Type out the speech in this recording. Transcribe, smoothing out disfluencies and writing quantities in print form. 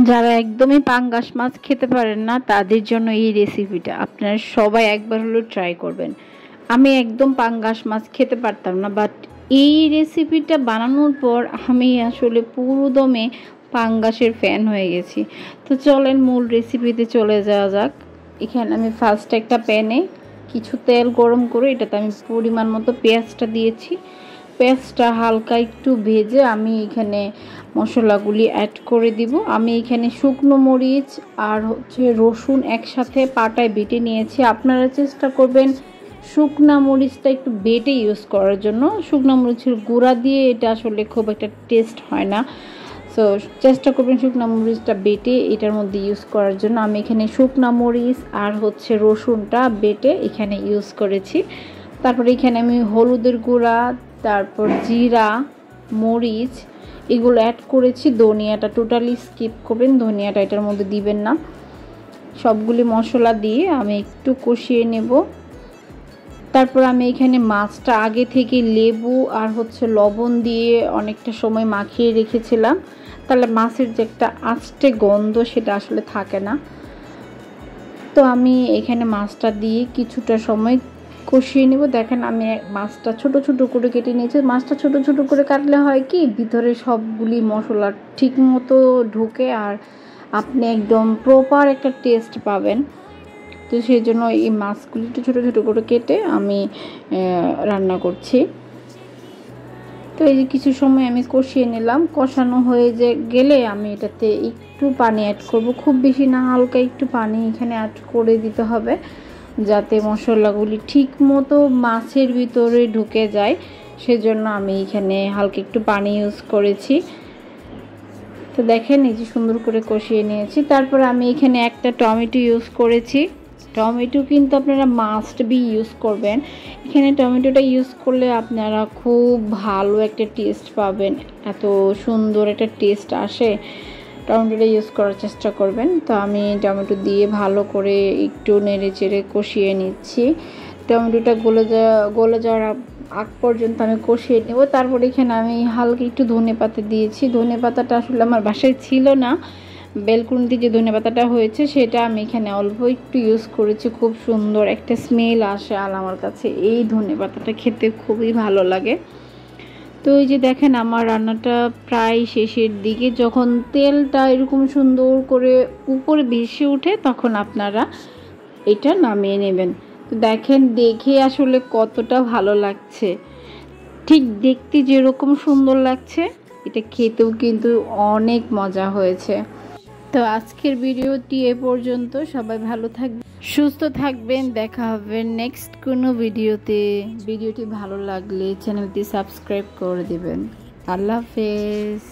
যারা একদমই পাঙ্গাস মাছ খেতে পারেন না তাদের জন্য এই রেসিপিটা আপনারা সবাই একবার হলেও ট্রাই করবেন। আমি একদম পাঙ্গাস মাছ খেতে পারতাম না, বাট এই রেসিপিটা বানানোর পর আমি আসলে পুরো দমে পাঙ্গাসের ফ্যান হয়ে গেছি। তো চলেন মূল রেসিপিতে চলে যাওয়া যাক। এখানে আমি ফার্স্ট একটা প্যানে কিছু তেল গরম করে এটাতে আমি পরিমাণ মতো পেঁয়াজটা দিয়েছি। পেঁয়াজটা হালকা একটু ভেজে আমি এখানে মশলাগুলি অ্যাড করে দিব। আমি এখানে শুকনো মরিচ আর রসুন একসাথে পাটায় বেটে নিয়েছি। আপনারা চেষ্টা করবেন শুকনো মরিচটা একটু বেটে ইউজ করার জন্য। শুকনো মরিচের গুঁড়া দিয়ে এটা আসলে খুব একটা টেস্ট হয় না, সো চেষ্টা করবেন শুকনো মরিচটা বেটে এটার মধ্যে ইউজ করার জন্য। আমি এখানে শুকনো মরিচ আর রসুনটা বেটে এখানে ইউজ করেছি। তারপরে এখানে আমি হলুদের গুঁড়া, তারপর জিরা, মরিচ এগুলো অ্যাড করেছি। ধনিয়াটা টোটালি স্কিপ করবেন, ধনিয়াটা এটার মধ্যে দিবেন না। সবগুলি মশলা দিয়ে আমি একটু কষিয়ে নেব। তারপর আমি এখানে মাছটা আগে থেকে লেবু আর লবণ দিয়ে অনেকটা সময় মাখিয়ে রেখেছিলাম, তাহলে মাছের যে একটা আস্তে গন্ধ সেটা আসলে থাকে না। তো আমি এখানে মাছটা দিয়ে কিছুটা সময় কষিয়ে নেব। দেখেন আমি মাছটা ছোট ছোট করে কেটে নিয়েছি। মাছটা ছোট ছোট করে কাটলে হয় কি ভিতরে সবগুলি মশলা ঠিক মতো ঢোকে আর আপনি একদম প্রপার একটা টেস্ট পাবেন। তো সেই জন্য এই মাছগুলি একটু ছোটো ছোটো করে কেটে আমি রান্না করছি। তো এই যে কিছু সময় আমি কষিয়ে নিলাম। কষানো হয়ে গেলে আমি এটাতে একটু পানি অ্যাড করব, খুব বেশি না, হালকা একটু পানি এখানে অ্যাড করে দিতে হবে যাতে মশলাগুলি ঠিক মতো মাছের ভিতরে ঢুকে যায়। সেজন্য আমি এখানে হালকা একটু পানি ইউজ করেছি। তো দেখেন এই যে সুন্দর করে কষিয়ে নিয়েছি। তারপর আমি এখানে একটা টমেটো ইউজ করেছি। টমেটো কিন্তু আপনারা মাস্ট বি ইউজ করবেন। এখানে টমেটোটা ইউজ করলে আপনারা খুব ভালো একটা টেস্ট পাবেন, এত সুন্দর একটা টেস্ট আসে। টমেটোটা ইউজ করার চেষ্টা করবেন। তো আমি টমেটো দিয়ে ভালো করে একটু নেড়ে চেড়ে কষিয়ে নিচ্ছি। টমেটোটা গলে যাওয়ার আগ পর্যন্ত আমি কষিয়ে নেব। তারপর এখানে আমি হালকা একটু ধনেপাতা দিয়েছি। ধনেপাতাটা আসলে আমার বাসায় ছিল না, বেলকুনিতে যে ধনেপাতাটা হয়েছে সেটা আমি এখানে অল্প একটু ইউজ করেছি। খুব সুন্দর একটা স্মেল আসে আর আমার কাছে এই ধনেপাতাটা খেতে খুবই ভালো লাগে। তো এই যে দেখেন আমার রান্নাটা প্রায় শেষের দিকে। যখন তেলটা এরকম সুন্দর করে উপরে ভেসে ওঠে তখন আপনারা এটা নামিয়ে নেবেন। তো দেখেন দেখে আসলে কতটা ভালো লাগছে, ঠিক দেখতে যেরকম সুন্দর লাগছে এটা খেতেও কিন্তু অনেক মজা হয়েছে। তো আজকের ভিডিওটি এ পর্যন্ত। সবাই ভালো থাকবেন, সুস্থ থাকবেন। দেখা হবে নেক্সট কোনো ভিডিওতে। ভিডিওটি ভালো লাগলে চ্যানেলটি সাবস্ক্রাইব করে দিবেন। আল্লাহ হাফেজ।